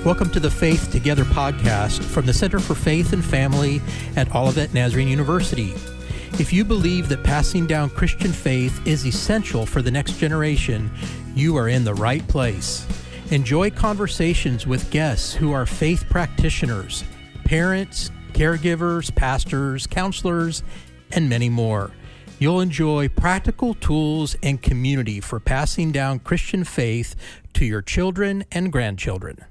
Welcome to the Faith Together podcast from the Center for Faith and Family at Olivet Nazarene University. If you believe that passing down Christian faith is essential for the next generation, you are in the right place. Enjoy conversations with guests who are faith practitioners, parents, caregivers, pastors, counselors, and many more. You'll enjoy practical tools and community for passing down Christian faith to your children and grandchildren.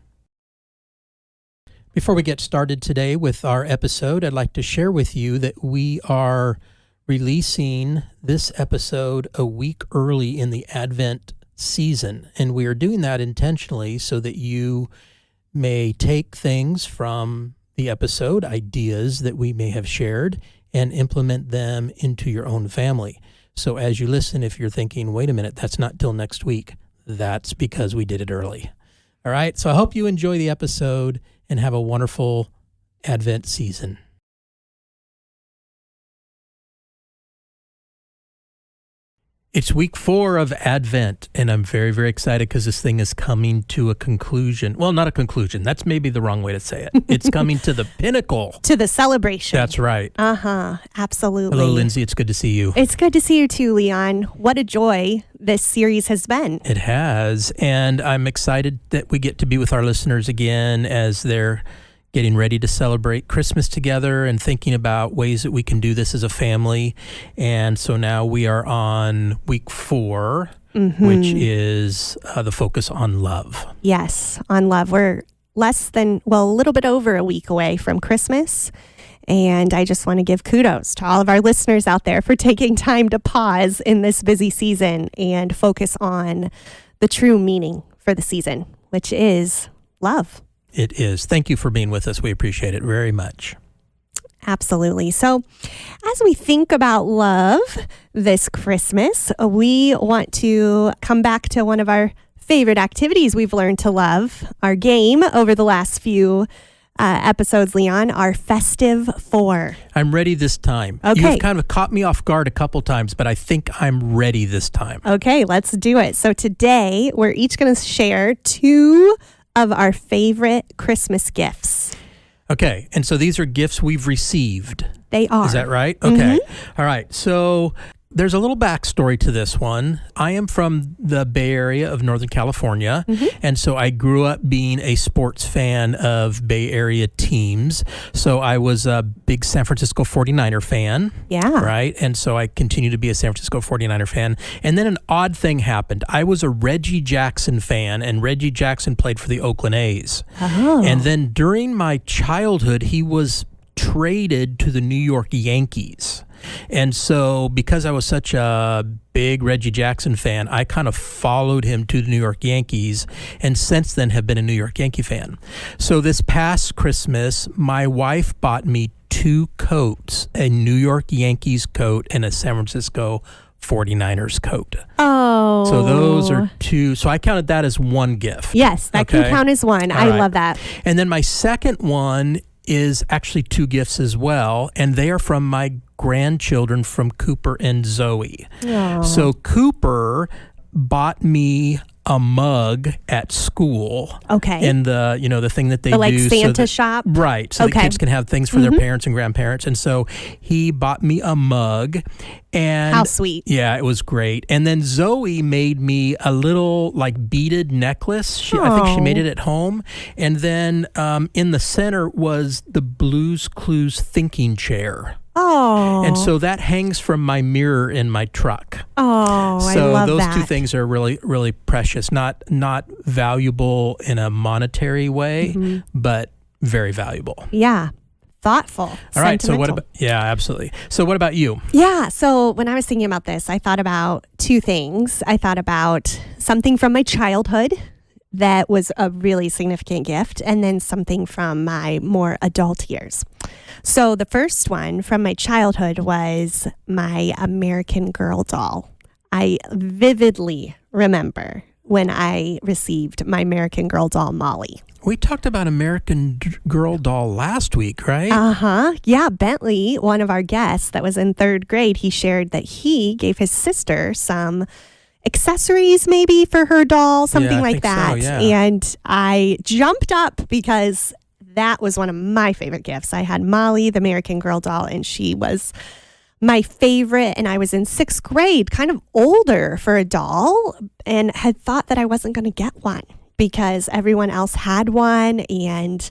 Before we get started today with our episode, I'd like to share with you that we are releasing this episode a week early in the Advent season, and we are doing that intentionally so that you may take things from the episode, ideas that we may have shared, and implement them into your own family. So as you listen, if you're thinking, wait a minute, that's not till next week, that's because we did it early. All right, so I hope you enjoy the episode and have a wonderful Advent season. It's week 4 of Advent, and I'm very, very excited because this thing is coming to a conclusion. Well, not a conclusion. That's maybe the wrong way to say it. It's coming to the pinnacle. To the celebration. That's right. Absolutely. Hello, Lindsay. It's good to see you. It's good to see you too, Leon. What a joy this series has been. It has, and I'm excited that we get to be with our listeners again as they're getting ready to celebrate Christmas together and thinking about ways that we can do this as a family. And so now we are on week 4, which is the focus on love. Yes, on love. We're a little bit over a week away from Christmas. And I just want to give kudos to all of our listeners out there for taking time to pause in this busy season and focus on the true meaning for the season, which is love. It is. Thank you for being with us. We appreciate it very much. Absolutely. So as we think about love this Christmas, we want to come back to one of our favorite activities we've learned to love, our game over the last few episodes, Leon, our Festive 4. I'm ready this time. Okay. You've kind of caught me off guard a couple times, but I think I'm ready this time. Okay, let's do it. So today we're each going to share 2 of our favorite Christmas gifts. Okay, and so these are gifts we've received. They are. Is that right? Okay. All right. So there's a little backstory to this one. I am from the Bay Area of Northern California, and so I grew up being a sports fan of Bay Area teams. So I was a big San Francisco 49er fan. Yeah. Right? And so I continue to be a San Francisco 49er fan. And then an odd thing happened. I was a Reggie Jackson fan, and Reggie Jackson played for the Oakland A's. Oh. And then during my childhood, he was traded to the New York Yankees. And so because I was such a big Reggie Jackson fan, I kind of followed him to the New York Yankees, and since then have been a New York Yankee fan. So this past Christmas, my wife bought me 2 coats, a New York Yankees coat and a San Francisco 49ers coat. Oh. So those are 2. So I counted that as one gift. Yes, that can count as one. All I right. love that. And then my second one is actually 2 gifts as well, and they are from my grandchildren, from Cooper and Zoe. Oh. So Cooper bought me a mug at school. Okay. And the thing that they the, like, do. Santa shop? Right. So the kids can have things for their parents and grandparents. And so he bought me a mug. And how sweet. Yeah, it was great. And then Zoe made me a little like beaded necklace. I think she made it at home. And then in the center was the Blue's Clues thinking chair. Oh. And so that hangs from my mirror in my truck. Oh, so I love those that. 2 things are really, really precious. Not valuable in a monetary way, but very valuable. Yeah. Thoughtful. All right. So what about, yeah, absolutely. So what about you? Yeah. So when I was thinking about this, I thought about 2 things. I thought about something from my childhood that was a really significant gift, and then something from my more adult years. So the first one from my childhood was my American Girl doll. I vividly remember when I received my American Girl doll, Molly. We talked about American Girl doll last week, right? Yeah, Bentley, one of our guests that was in 3rd grade, he shared that he gave his sister some accessories maybe for her doll, something I like think so, that. yeah. And I jumped up because that was one of my favorite gifts. I had Molly, the American Girl doll, and she was my favorite. And I was in 6th grade, kind of older for a doll, and had thought that I wasn't going to get one because everyone else had one. And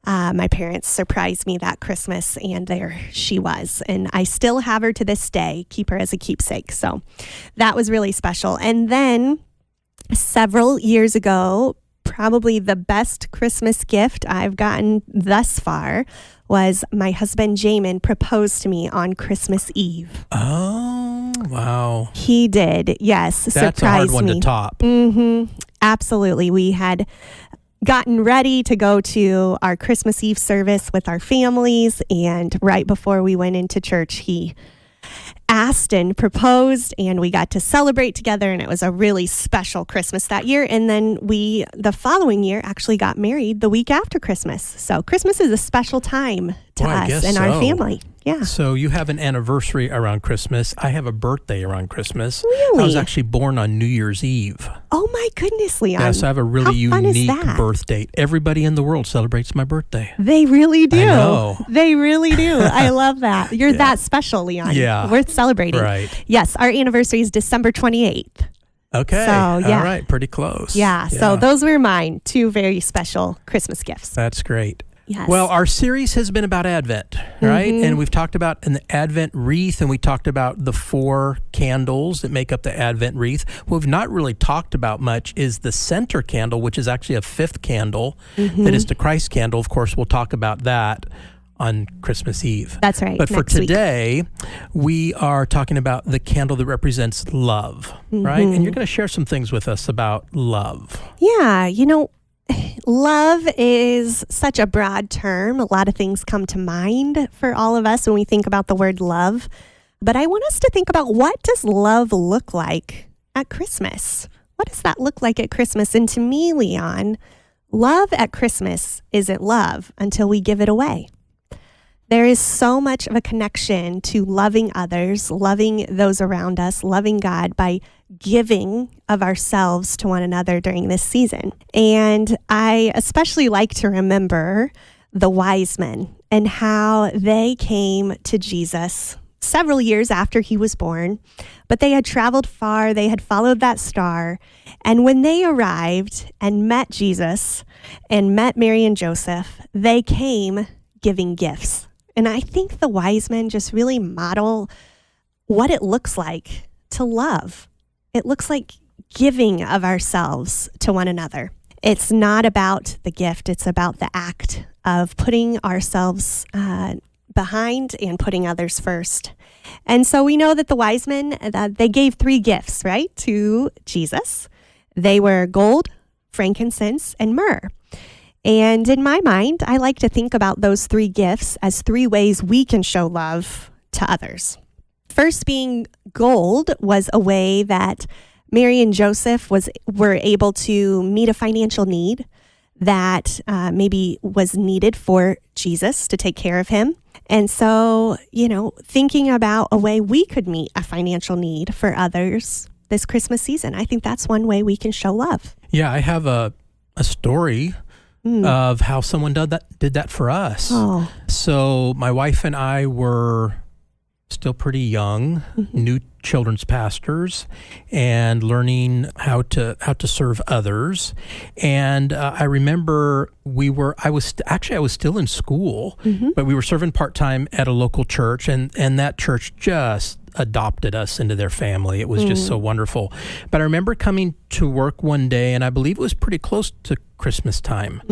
my parents surprised me that Christmas, and there she was. And I still have her to this day, keep her as a keepsake. So that was really special. And then several years ago, probably the best Christmas gift I've gotten thus far was my husband, Jamin, proposed to me on Christmas Eve. Oh, wow. He did, yes. That's surprised a hard one me. to top. Absolutely. We had gotten ready to go to our Christmas Eve service with our families, and right before we went into church, he asked and proposed, and we got to celebrate together, and it was a really special Christmas that year. And then we, the following year, actually got married the week after Christmas. So Christmas is a special time to us and our family. Yeah. So you have an anniversary around Christmas. I have a birthday around Christmas. Really? I was actually born on New Year's Eve. Oh my goodness, Leon. Yeah, so I have a really How fun is unique that? birth date. Everybody in the world celebrates my birthday. They really do. I know. They really do. I love that. You're that special, Leon. Yeah. Worth celebrating. Right. Yes, our anniversary is December 28th. Okay. So, yeah. All right. Pretty close. Yeah. So those were mine. 2 very special Christmas gifts. That's great. Yes. Well, our series has been about Advent, right? And we've talked about an Advent wreath, and we talked about the 4 candles that make up the Advent wreath. What we've not really talked about much is the center candle, which is actually a 5th candle that is the Christ candle. Of course, we'll talk about that on Christmas Eve. That's right. But for next week. today, we are talking about the candle that represents love, right? And you're going to share some things with us about love. Yeah. You know, love is such a broad term. A lot of things come to mind for all of us when we think about the word love. But I want us to think about, what does love look like at Christmas? What does that look like at Christmas? And to me, Leon, love at Christmas isn't love until we give it away. There is so much of a connection to loving others, loving those around us, loving God by giving of ourselves to one another during this season. And I especially like to remember the wise men and how they came to Jesus several years after he was born, but they had traveled far, they had followed that star, and when they arrived and met Jesus and met Mary and Joseph, they came giving gifts. And I think the wise men just really model what it looks like to love. It looks like giving of ourselves to one another. It's not about the gift. It's about the act of putting ourselves behind and putting others first. And so we know that the wise men, they gave 3 gifts, right, to Jesus. They were gold, frankincense, and myrrh. And in my mind, I like to think about those 3 gifts as 3 ways we can show love to others. First being gold was a way that Mary and Joseph were able to meet a financial need that maybe was needed for Jesus to take care of him. And so, you know, thinking about a way we could meet a financial need for others this Christmas season, I think that's one way we can show love. Yeah, I have a story of how someone did that for us. Oh. So my wife and I were still pretty young, new children's pastors, and learning how to serve others. And I remember I was still in school, but we were serving part-time at a local church, and that church just adopted us into their family. It was just so wonderful. But I remember coming to work one day, and I believe it was pretty close to Christmas time.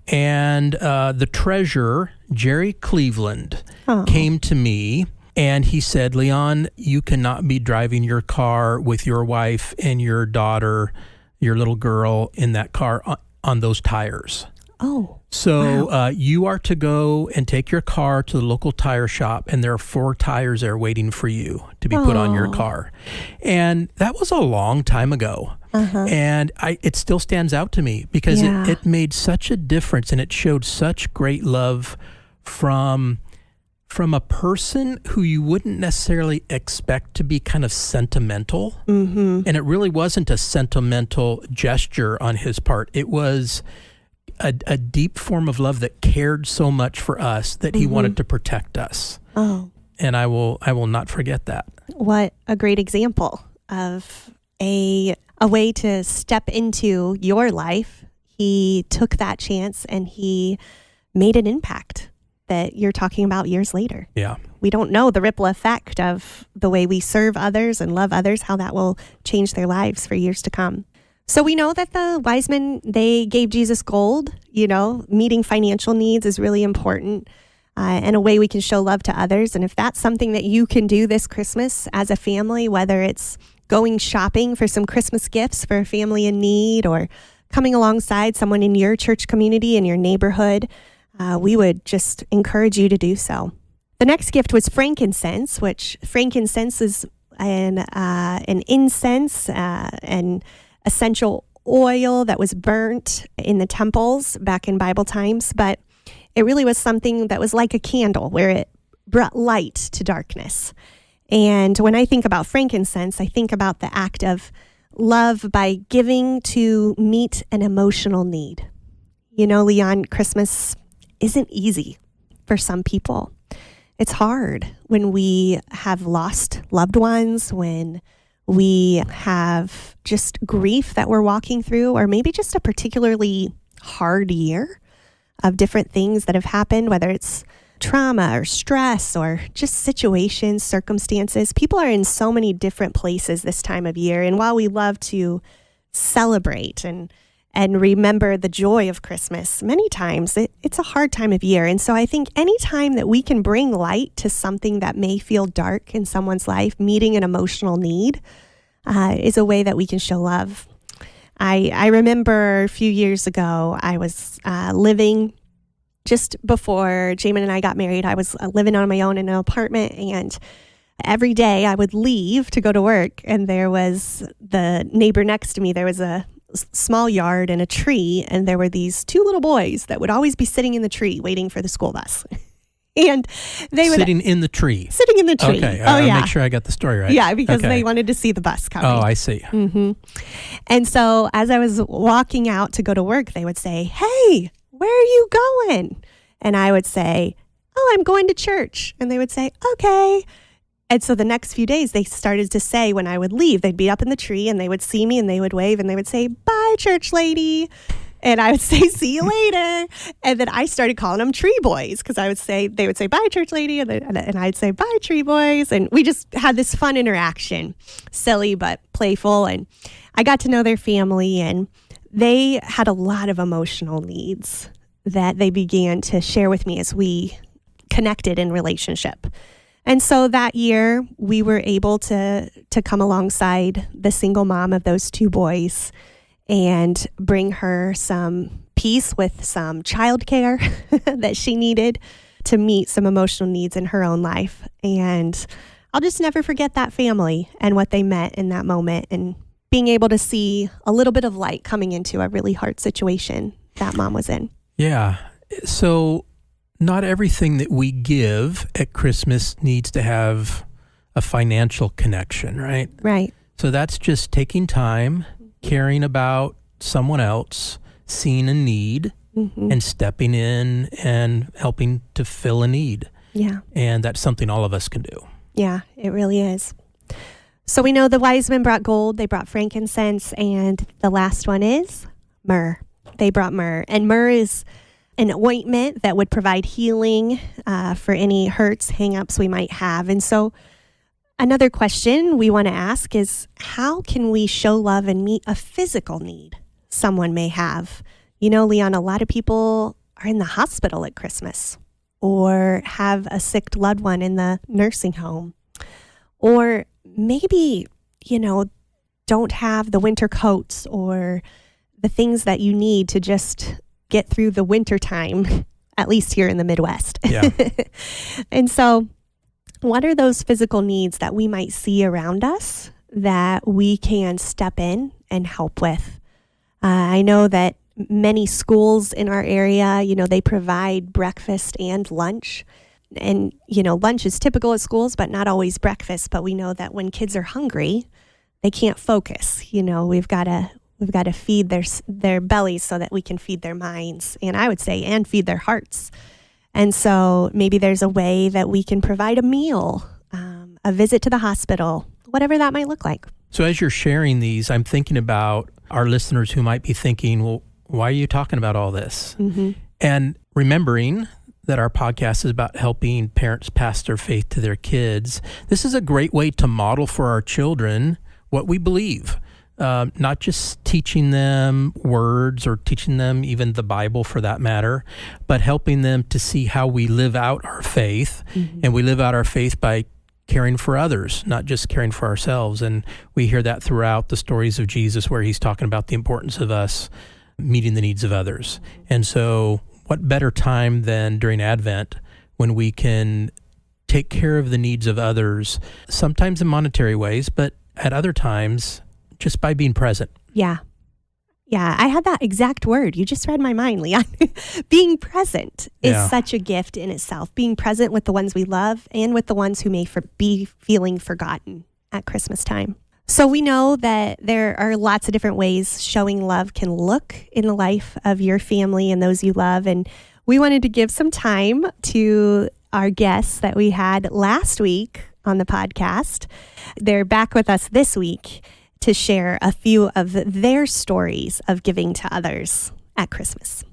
And the treasurer, Jerry Cleveland, came to me, and he said, "Leon, you cannot be driving your car with your wife and your daughter, your little girl, in that car on those tires. Oh. So wow. You are to go and take your car to the local tire shop, and there are 4 tires there waiting for you to be put on your car." And that was a long time ago. And it still stands out to me because it made such a difference, and it showed such great love from from a person who you wouldn't necessarily expect to be kind of sentimental. Mm-hmm. And it really wasn't a sentimental gesture on his part. It was a deep form of love that cared so much for us that he wanted to protect us. Oh, And I will not forget that. what a great example of a way to step into your life. He took that chance and he made an impact that you're talking about years later. Yeah. We don't know the ripple effect of the way we serve others and love others, how that will change their lives for years to come. So we know that the wise men, they gave Jesus gold. Meeting financial needs is really important and a way we can show love to others. And if that's something that you can do this Christmas as a family, whether it's going shopping for some Christmas gifts for a family in need or coming alongside someone in your church community, in your neighborhood, we would just encourage you to do so. The next gift was frankincense, which frankincense is an incense, an essential oil that was burnt in the temples back in Bible times, but it really was something that was like a candle where it brought light to darkness. And when I think about frankincense, I think about the act of love by giving to meet an emotional need. Leon, Christmas isn't easy for some people. It's hard when we have lost loved ones, when we have just grief that we're walking through, or maybe just a particularly hard year of different things that have happened, whether it's trauma or stress or just situations, circumstances. People are in so many different places this time of year. And while we love to celebrate and remember the joy of Christmas, many times it's a hard time of year. And so I think any time that we can bring light to something that may feel dark in someone's life, meeting an emotional need, is a way that we can show love. I remember a few years ago, I was living just before Jamin and I got married. I was living on my own in an apartment, and every day I would leave to go to work, and there was the neighbor next to me. There was a small yard and a tree, and there were these two little boys that would always be sitting in the tree waiting for the school bus. And they would sitting in the tree. Sitting in the tree. Okay, Oh, yeah. Make sure I got the story right. Yeah, because Okay. they wanted to see the bus coming. Oh, I see. Mm-hmm. And so as I was walking out to go to work, they would say, "Hey, where are you going?" And I would say, "Oh, I'm going to church." And they would say, "Okay." And so the next few days, they started to say when I would leave, they'd be up in the tree and they would see me and they would wave and they would say, "Bye, church lady." And I would say, "See you later." And then I started calling them tree boys because they would say, "Bye, church lady." And I'd say, "Bye, tree boys." And we just had this fun interaction, silly but playful. And I got to know their family, and they had a lot of emotional needs that they began to share with me as we connected in relationship. And so that year we were able to come alongside the single mom of those two boys and bring her some peace with some childcare that she needed to meet some emotional needs in her own life. And I'll just never forget that family and what they meant in that moment, and being able to see a little bit of light coming into a really hard situation that mom was in. Yeah. So not everything that we give at Christmas needs to have a financial connection, right? Right. So that's just taking time, caring about someone else, seeing a need, and stepping in and helping to fill a need. Yeah. And that's something all of us can do. Yeah, it really is. So we know the wise men brought gold, they brought frankincense, and the last one is myrrh. They brought myrrh. And myrrh is an ointment that would provide healing for any hurts, hang-ups we might have. And so another question we want to ask is, how can we show love and meet a physical need someone may have? Leon, a lot of people are in the hospital at Christmas, or have a sick loved one in the nursing home, or maybe, don't have the winter coats or the things that you need to just get through the winter time, at least here in the Midwest. Yeah. And so what are those physical needs that we might see around us that we can step in and help with? I know that many schools in our area, they provide breakfast and lunch. And, lunch is typical at schools, but not always breakfast. But we know that when kids are hungry, they can't focus. We've got to feed their bellies so that we can feed their minds, and I would say, and feed their hearts. And so maybe there's a way that we can provide a meal, a visit to the hospital, whatever that might look like. So as you're sharing these, I'm thinking about our listeners who might be thinking, well, why are you talking about all this? Mm-hmm. And remembering that our podcast is about helping parents pass their faith to their kids. This is a great way to model for our children what we believe, not just teaching them words or teaching them even the Bible for that matter, but helping them to see how we live out our faith. Mm-hmm. And we live out our faith by caring for others, not just caring for ourselves. And we hear that throughout the stories of Jesus, where he's talking about the importance of us meeting the needs of others. And so what better time than during Advent when we can take care of the needs of others, sometimes in monetary ways, but at other times just by being present. Yeah. Yeah, I had that exact word. You just read my mind, Leon. Being present is such a gift in itself. Being present with the ones we love and with the ones who may be feeling forgotten at Christmas time. So we know that there are lots of different ways showing love can look in the life of your family and those you love. And we wanted to give some time to our guests that we had last week on the podcast. They're back with us this week to share a few of their stories of giving to others at Christmas.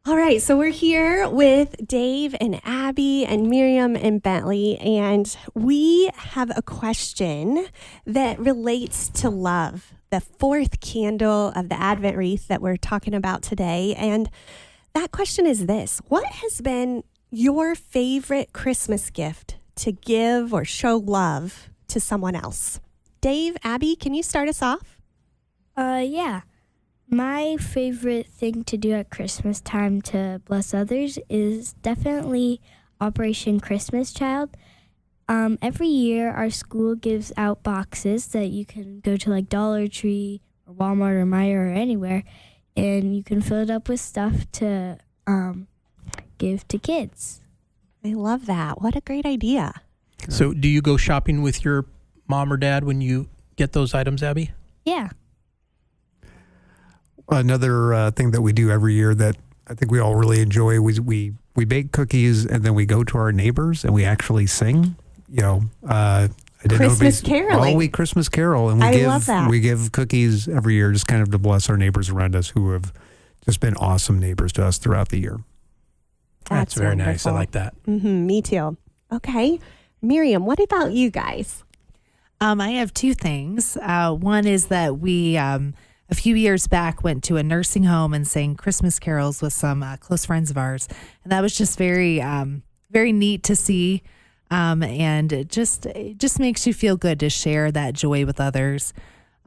All right, so we're here with Dave and Abby and Miriam and Bentley, and we have a question that relates to love, the fourth candle of the Advent wreath that we're talking about today. And that question is this: what has been your favorite Christmas gift to give or show love to someone else? Dave, Abby, can you start us off? Yeah. My favorite thing to do at Christmas time to bless others is definitely Operation Christmas Child. Every year, our school gives out boxes that you can go to like Dollar Tree or Walmart or Meijer or anywhere, and you can fill it up with stuff to give to kids. I love that. What a great idea. So do you go shopping with your mom or dad when you get those items, Abby? Yeah. Another thing that we do every year that I think we all really enjoy, we bake cookies and then we go to our neighbors and we actually sing. I didn't Christmas caroling. All week Christmas carol, and love that. We give cookies every year, just kind of to bless our neighbors around us who have just been awesome neighbors to us throughout the year. That's very wonderful. nice. I like that. Mm-hmm, me too. Okay, Miriam, what about you guys? I have two things. One is that we, a few years back, went to a nursing home and sang Christmas carols with some close friends of ours. And that was just very, very neat to see. And it just makes you feel good to share that joy with others.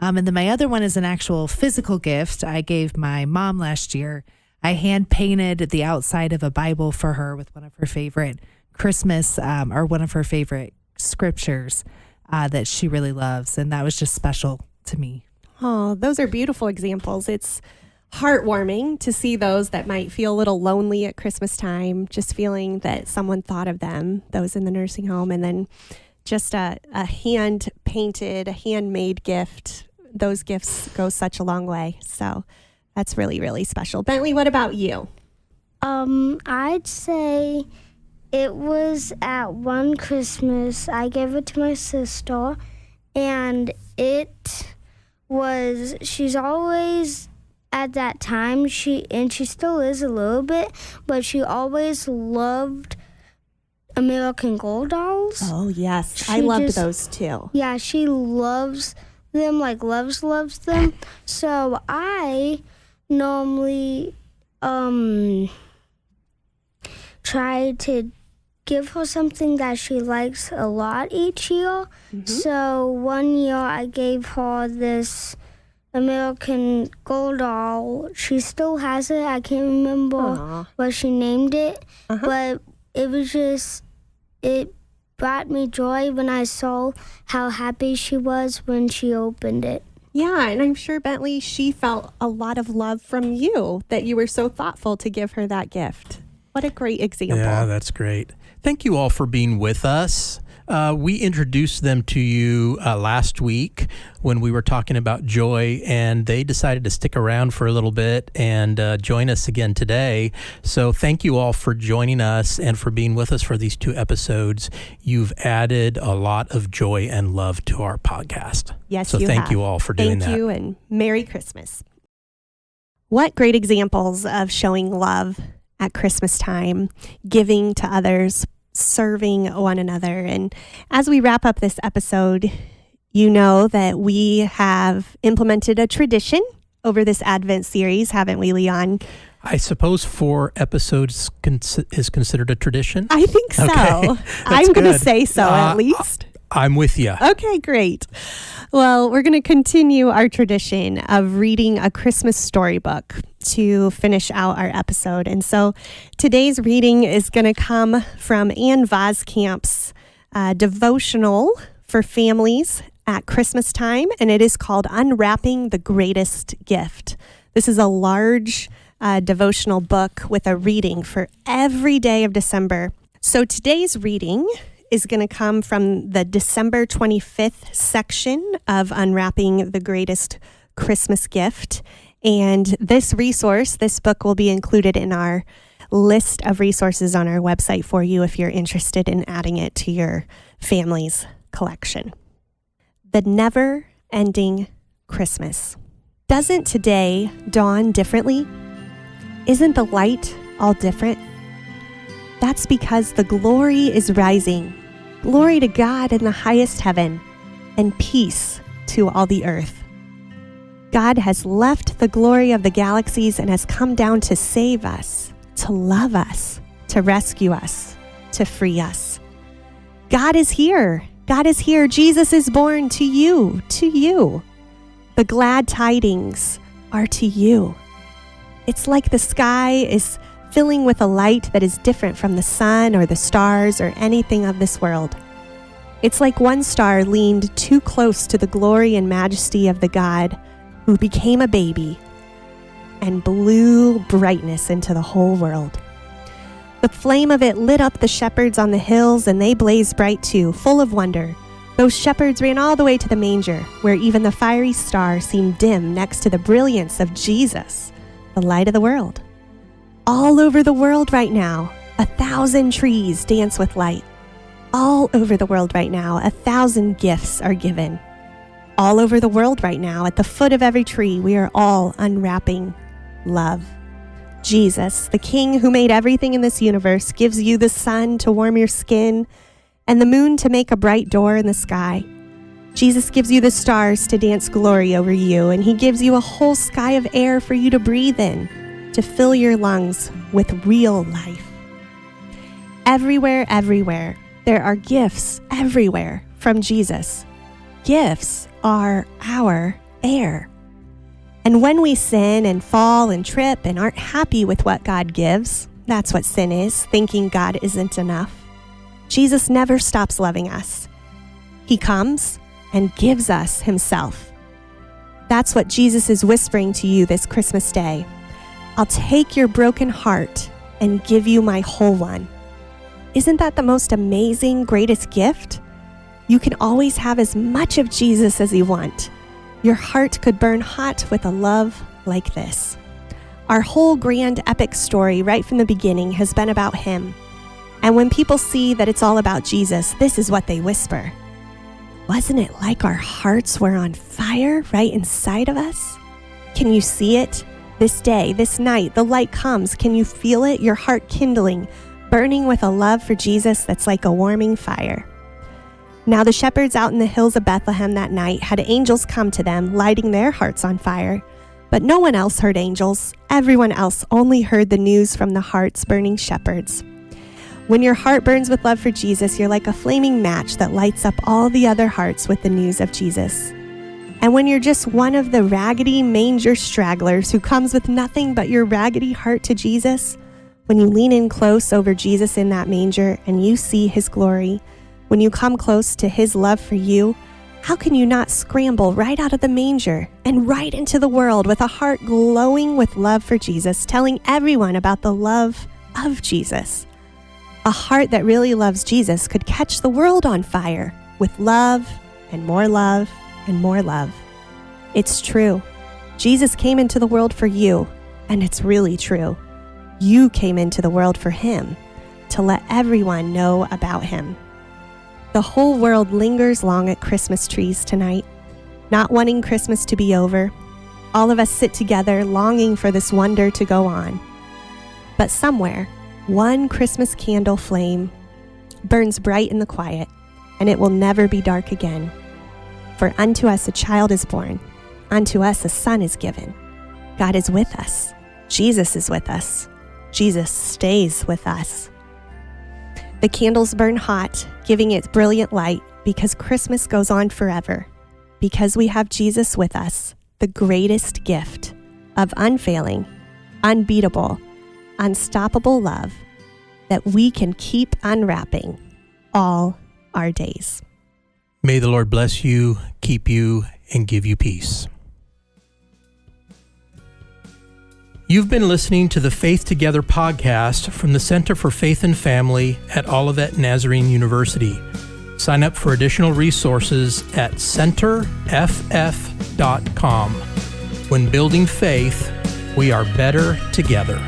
And then my other one is an actual physical gift I gave my mom last year. I hand painted the outside of a Bible for her with one of her favorite Christmas, or one of her favorite scriptures that she really loves. And that was just special to me. Oh, those are beautiful examples. It's heartwarming to see those that might feel a little lonely at Christmas time, just feeling that someone thought of them, those in the nursing home, and then just a hand-painted, a handmade gift. Those gifts go such a long way. So that's really, really special. Bentley, what about you? I'd say it was at one Christmas. I gave it to my sister, and she's always at that time, she still is a little bit, but she always loved American Girl dolls. Oh, yes. I loved those too. Yeah, she loves them, like loves them. So I normally try to give her something that she likes a lot each year. Mm-hmm. So one year I gave her this American Girl doll. She still has it. I can't remember what she named it, but it brought me joy when I saw how happy she was when she opened it. Yeah, and I'm sure, Bentley, she felt a lot of love from you that you were so thoughtful to give her that gift. What a great example. Yeah, that's great. Thank you all for being with us. We introduced them to you last week when we were talking about joy, and they decided to stick around for a little bit and join us again today. So thank you all for joining us and for being with us for these 2 episodes. You've added a lot of joy and love to our podcast. Yes, so you thank have. you all for doing that. Thank you, and Merry Christmas. What great examples of showing love at Christmas time, giving to others, serving one another. And as we wrap up this episode, you know that we have implemented a tradition over this Advent series, haven't we, Leon? I suppose 4 episodes is considered a tradition. I think so. Okay, I'm going to good. say so, at least. I'm with you. Okay, great. Well, we're going to continue our tradition of reading a Christmas storybook to finish out our episode. And so today's reading is going to come from Ann Voskamp's devotional for families at Christmas time, and it is called Unwrapping the Greatest Gift. This is a large devotional book with a reading for every day of December. So today's reading is going to come from the December 25th section of Unwrapping the Greatest Christmas Gift. And this resource, this book, will be included in our list of resources on our website for you if you're interested in adding it to your family's collection. The Never-Ending Christmas. Doesn't today dawn differently? Isn't the light all different? That's because the glory is rising. Glory to God in the highest heaven, and peace to all the earth. God has left the glory of the galaxies and has come down to save us, to love us, to rescue us, to free us. God is here. God is here. Jesus is born to you, to you. The glad tidings are to you. It's like the sky is filling with a light that is different from the sun or the stars or anything of this world. It's like one star leaned too close to the glory and majesty of the God who became a baby and blew brightness into the whole world. The flame of it lit up the shepherds on the hills, and they blazed bright too, full of wonder. Those shepherds ran all the way to the manger, where even the fiery star seemed dim next to the brilliance of Jesus, the light of the world. All over the world right now, 1,000 trees dance with light. All over the world right now, 1,000 gifts are given. All over the world right now, at the foot of every tree, we are all unwrapping love. Jesus, the King who made everything in this universe, gives you the sun to warm your skin and the moon to make a bright door in the sky. Jesus gives you the stars to dance glory over you, and he gives you a whole sky of air for you to breathe in, to fill your lungs with real life. Everywhere, there are gifts everywhere from Jesus. Gifts are our air. And when we sin and fall and trip and aren't happy with what God gives, that's what sin is, thinking God isn't enough. Jesus never stops loving us. He comes and gives us himself. That's what Jesus is whispering to you this Christmas day. I'll take your broken heart and give you my whole one. Isn't that the most amazing, greatest gift? You can always have as much of Jesus as you want. Your heart could burn hot with a love like this. Our whole grand epic story right from the beginning has been about him. And when people see that it's all about Jesus, this is what they whisper. Wasn't it like our hearts were on fire right inside of us? Can you see it? This day, this night, the light comes. Can you feel it? Your heart kindling, burning with a love for Jesus that's like a warming fire. Now the shepherds out in the hills of Bethlehem that night had angels come to them, lighting their hearts on fire. But no one else heard angels. Everyone else only heard the news from the hearts burning shepherds. When your heart burns with love for Jesus, you're like a flaming match that lights up all the other hearts with the news of Jesus. And when you're just one of the raggedy manger stragglers who comes with nothing but your raggedy heart to Jesus, when you lean in close over Jesus in that manger and you see his glory, when you come close to his love for you, how can you not scramble right out of the manger and right into the world with a heart glowing with love for Jesus, telling everyone about the love of Jesus. A heart that really loves Jesus could catch the world on fire with love and more love and more love. It's true. Jesus came into the world for you, and it's really true. You came into the world for him, to let everyone know about him. The whole world lingers long at Christmas trees tonight, not wanting Christmas to be over. All of us sit together longing for this wonder to go on. But somewhere, one Christmas candle flame burns bright in the quiet, and it will never be dark again. For unto us a child is born, unto us a son is given. God is with us. Jesus is with us. Jesus stays with us. The candles burn hot, giving it brilliant light, because Christmas goes on forever. Because we have Jesus with us, the greatest gift of unfailing, unbeatable, unstoppable love that we can keep unwrapping all our days. May the Lord bless you, keep you, and give you peace. You've been listening to the Faith Together podcast from the Center for Faith and Family at Olivet Nazarene University. Sign up for additional resources at centerff.com. When building faith, we are better together.